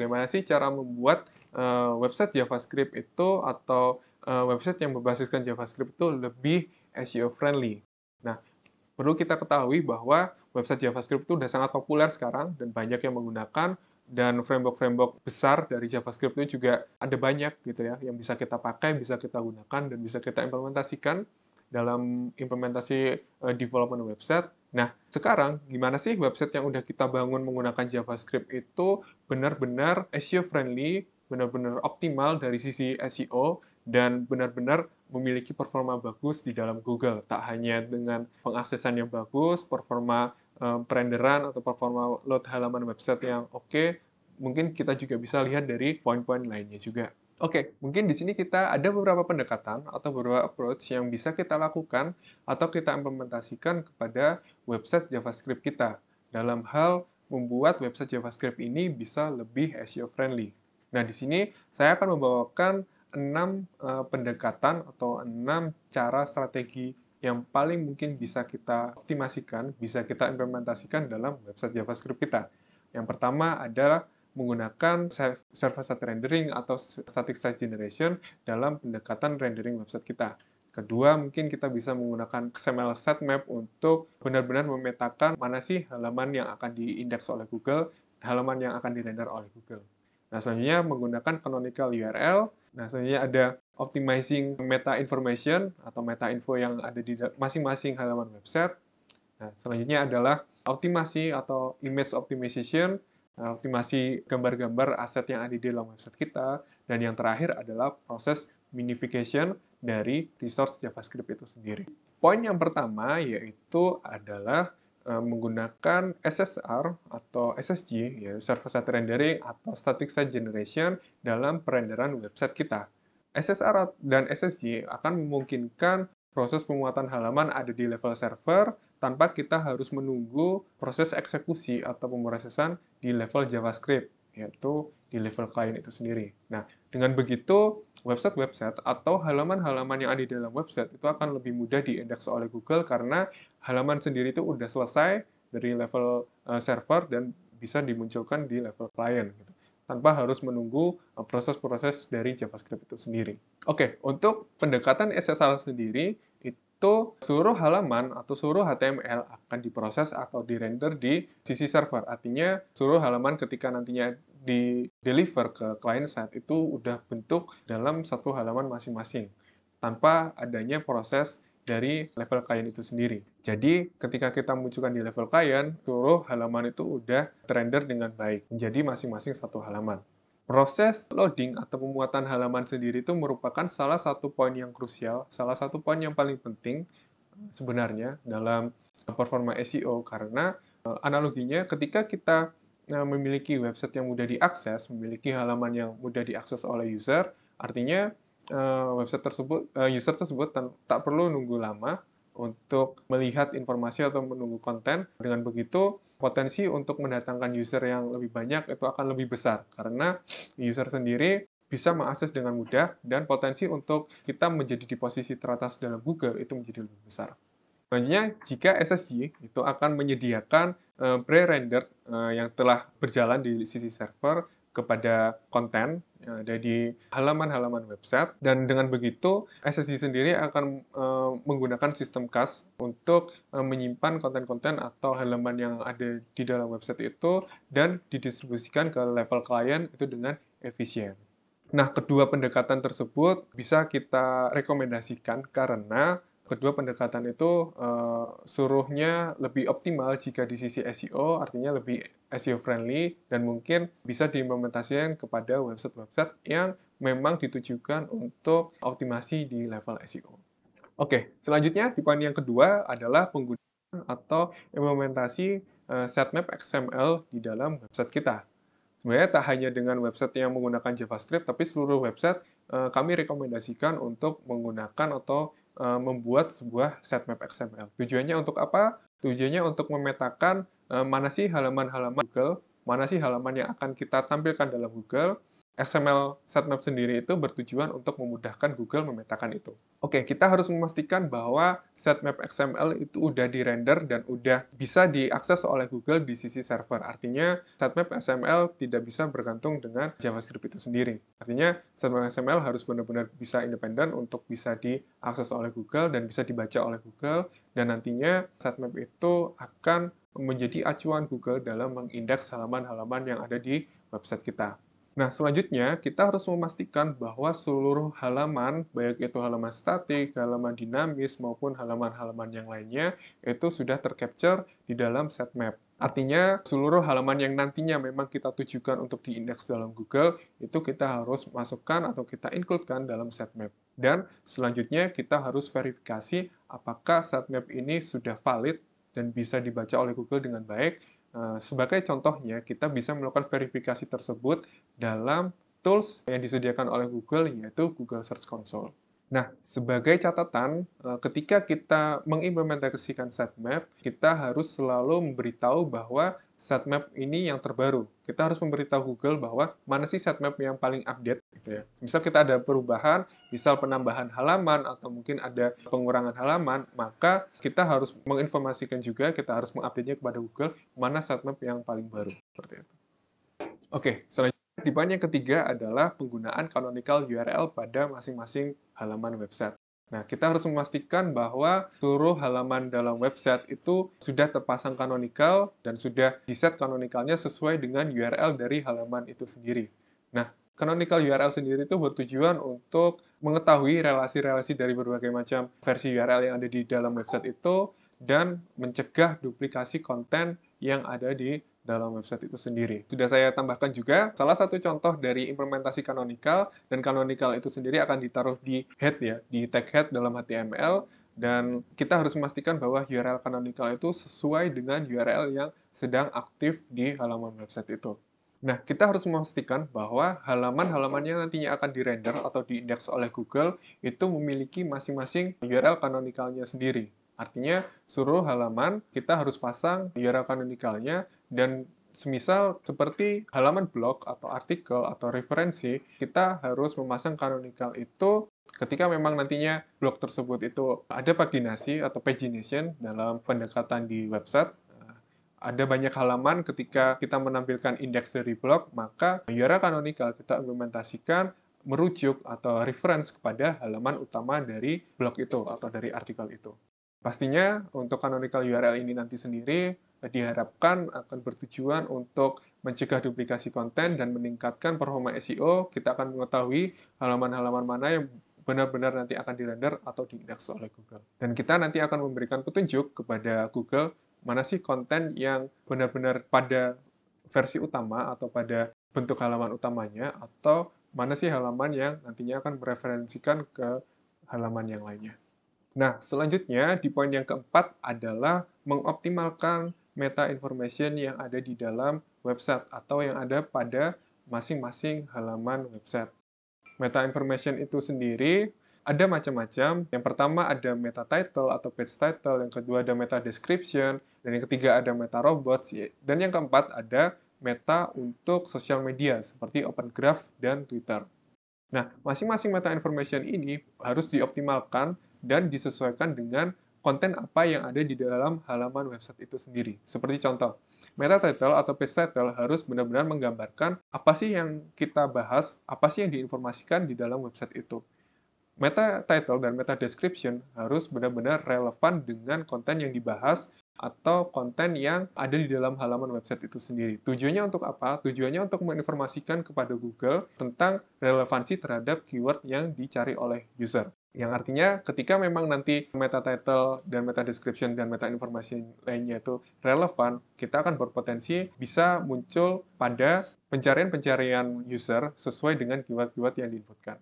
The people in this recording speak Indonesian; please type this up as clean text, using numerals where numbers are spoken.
bagaimana sih cara membuat website JavaScript itu atau website yang berbasiskan JavaScript itu lebih SEO friendly. Nah, perlu kita ketahui bahwa website JavaScript itu udah sangat populer sekarang dan banyak yang menggunakan, dan framework-framework besar dari JavaScript itu juga ada banyak gitu ya yang bisa kita pakai, bisa kita gunakan dan bisa kita implementasikan dalam implementasi development website. Nah, sekarang gimana sih website yang udah kita bangun menggunakan JavaScript itu benar-benar SEO friendly, benar-benar optimal dari sisi SEO dan benar-benar memiliki performa bagus di dalam Google. Tak hanya dengan pengaksesan yang bagus, performa perenderan atau performa load halaman website yang oke, mungkin kita juga bisa lihat dari poin-poin lainnya juga. Oke, mungkin di sini kita ada beberapa pendekatan atau beberapa approach yang bisa kita lakukan atau kita implementasikan kepada website JavaScript kita dalam hal membuat website JavaScript ini bisa lebih SEO friendly. Nah, di sini saya akan membawakan 6 pendekatan atau 6 cara strategi yang paling mungkin bisa kita optimasikan, bisa kita implementasikan dalam website JavaScript kita. Yang pertama adalah menggunakan server-side rendering atau static site generation dalam pendekatan rendering website kita. Kedua, mungkin kita bisa menggunakan XML sitemap untuk benar-benar memetakan mana sih halaman yang akan diindeks oleh Google, halaman yang akan dirender oleh Google. Nah, selanjutnya menggunakan canonical URL. Nah, selanjutnya ada optimizing meta information atau meta info yang ada di masing-masing halaman website. Nah, selanjutnya adalah optimasi atau image optimization, optimasi gambar-gambar aset yang ada di dalam website kita. Dan yang terakhir adalah proses minification dari resource JavaScript itu sendiri. Poin yang pertama yaitu adalah menggunakan SSR atau SSG, ya, server-side rendering atau static site generation dalam perenderan website kita. SSR dan SSG akan memungkinkan proses pemuatan halaman ada di level server tanpa kita harus menunggu proses eksekusi atau pemrosesan di level JavaScript, yaitu di level klien itu sendiri. Nah, dengan begitu, website-website atau halaman-halaman yang ada di dalam website itu akan lebih mudah diindeks oleh Google karena halaman sendiri itu udah selesai dari level server dan bisa dimunculkan di level klien gitu, tanpa harus menunggu proses-proses dari JavaScript itu sendiri. Oke, untuk pendekatan SSR sendiri, itu seluruh halaman atau seluruh HTML akan diproses atau dirender di sisi server. Artinya, seluruh halaman ketika nantinya di-deliver ke client side itu udah bentuk dalam satu halaman masing-masing, tanpa adanya proses dari level klien itu sendiri. Jadi, ketika kita munculkan di level klien, seluruh halaman itu udah terrender dengan baik, menjadi masing-masing satu halaman. Proses loading atau pemuatan halaman sendiri itu merupakan salah satu poin yang krusial, salah satu poin yang paling penting sebenarnya dalam performa SEO, karena analoginya ketika kita memiliki website yang mudah diakses, memiliki halaman yang mudah diakses oleh user, artinya website tersebut, user tersebut tak perlu nunggu lama untuk melihat informasi atau menunggu konten. Dengan begitu, potensi untuk mendatangkan user yang lebih banyak itu akan lebih besar, karena user sendiri bisa mengakses dengan mudah dan potensi untuk kita menjadi di posisi teratas dalam Google itu menjadi lebih besar. Selanjutnya, jika SSG itu akan menyediakan pre-rendered yang telah berjalan di sisi server kepada konten yang ada di halaman-halaman website, dan dengan begitu SSG sendiri akan menggunakan sistem cache untuk menyimpan konten-konten atau halaman yang ada di dalam website itu dan didistribusikan ke level klien itu dengan efisien. Nah, kedua pendekatan tersebut bisa kita rekomendasikan karena kedua pendekatan itu suruhnya lebih optimal jika di sisi SEO, artinya lebih SEO friendly, dan mungkin bisa diimplementasikan kepada website-website yang memang ditujukan untuk optimasi di level SEO. Oke, selanjutnya di poin yang kedua adalah penggunaan atau implementasi sitemap XML di dalam website kita. Sebenarnya tak hanya dengan website yang menggunakan JavaScript, tapi seluruh website kami rekomendasikan untuk menggunakan atau membuat sebuah sitemap XML. Tujuannya untuk apa? Tujuannya untuk memetakan mana sih halaman-halaman Google, mana sih halaman yang akan kita tampilkan dalam Google, XML sitemap sendiri itu bertujuan untuk memudahkan Google memetakan itu. Oke, kita harus memastikan bahwa sitemap XML itu udah di-render dan udah bisa diakses oleh Google di sisi server. Artinya, sitemap XML tidak bisa bergantung dengan JavaScript itu sendiri. Artinya, sitemap XML harus benar-benar bisa independen untuk bisa diakses oleh Google dan bisa dibaca oleh Google, dan nantinya sitemap itu akan menjadi acuan Google dalam mengindeks halaman-halaman yang ada di website kita. Nah, selanjutnya kita harus memastikan bahwa seluruh halaman, baik itu halaman statik, halaman dinamis, maupun halaman-halaman yang lainnya, itu sudah tercapture di dalam sitemap. Artinya, seluruh halaman yang nantinya memang kita tujukan untuk diindeks dalam Google, itu kita harus masukkan atau kita include-kan dalam sitemap. Dan selanjutnya kita harus verifikasi apakah sitemap ini sudah valid dan bisa dibaca oleh Google dengan baik. Sebagai contohnya, kita bisa melakukan verifikasi tersebut dalam tools yang disediakan oleh Google, yaitu Google Search Console. Nah, sebagai catatan, ketika kita mengimplementasikan sitemap, kita harus selalu memberitahu bahwa sitemap ini yang terbaru. Kita harus memberitahu Google bahwa mana sih sitemap yang paling update, gitu ya. Misal kita ada perubahan, misal penambahan halaman, atau mungkin ada pengurangan halaman, maka kita harus menginformasikan juga, kita harus mengupdate-nya kepada Google, mana sitemap yang paling baru, seperti itu. Oke, selanjutnya di poin yang ketiga adalah penggunaan canonical URL pada masing-masing halaman website. Nah, kita harus memastikan bahwa seluruh halaman dalam website itu sudah terpasang canonical dan sudah di-set canonicalnya sesuai dengan URL dari halaman itu sendiri. Nah, canonical URL sendiri itu bertujuan untuk mengetahui relasi-relasi dari berbagai macam versi URL yang ada di dalam website itu dan mencegah duplikasi konten yang ada di dalam website itu sendiri. Sudah saya tambahkan juga, salah satu contoh dari implementasi canonical, dan canonical itu sendiri akan ditaruh di head ya, di tag head dalam HTML, dan kita harus memastikan bahwa URL canonical itu sesuai dengan URL yang sedang aktif di halaman website itu. Nah, kita harus memastikan bahwa halaman-halaman yang nantinya akan dirender atau diindeks oleh Google itu memiliki masing-masing URL canonicalnya sendiri. Artinya, seluruh halaman kita harus pasang URL canonicalnya, dan semisal seperti halaman blog atau artikel atau referensi, kita harus memasang canonical itu ketika memang nantinya blog tersebut itu ada paginasi atau pagination dalam pendekatan di website. Ada banyak halaman ketika kita menampilkan indeks dari blog, maka URL canonical kita implementasikan merujuk atau reference kepada halaman utama dari blog itu atau dari artikel itu. Pastinya untuk canonical URL ini nanti sendiri diharapkan akan bertujuan untuk mencegah duplikasi konten dan meningkatkan performa SEO. Kita akan mengetahui halaman-halaman mana yang benar-benar nanti akan dirender atau diindeks oleh Google. Dan kita nanti akan memberikan petunjuk kepada Google mana sih konten yang benar-benar pada versi utama atau pada bentuk halaman utamanya, atau mana sih halaman yang nantinya akan mereferensikan ke halaman yang lainnya. Nah, selanjutnya di poin yang keempat adalah mengoptimalkan meta information yang ada di dalam website atau yang ada pada masing-masing halaman website. Meta information itu sendiri ada macam-macam. Yang pertama ada meta title atau page title, yang kedua ada meta description, dan yang ketiga ada meta robots, dan yang keempat ada meta untuk sosial media seperti Open Graph dan Twitter. Nah, masing-masing meta information ini harus dioptimalkan dan disesuaikan dengan konten apa yang ada di dalam halaman website itu sendiri. Seperti contoh, meta title atau page title harus benar-benar menggambarkan apa sih yang kita bahas, apa sih yang diinformasikan di dalam website itu. Meta title dan meta description harus benar-benar relevan dengan konten yang dibahas atau konten yang ada di dalam halaman website itu sendiri. Tujuannya untuk apa? Tujuannya untuk menginformasikan kepada Google tentang relevansi terhadap keyword yang dicari oleh user. Yang artinya ketika memang nanti meta title dan meta description dan meta informasi lainnya itu relevan, kita akan berpotensi bisa muncul pada pencarian-pencarian user sesuai dengan keyword-keyword yang diinputkan.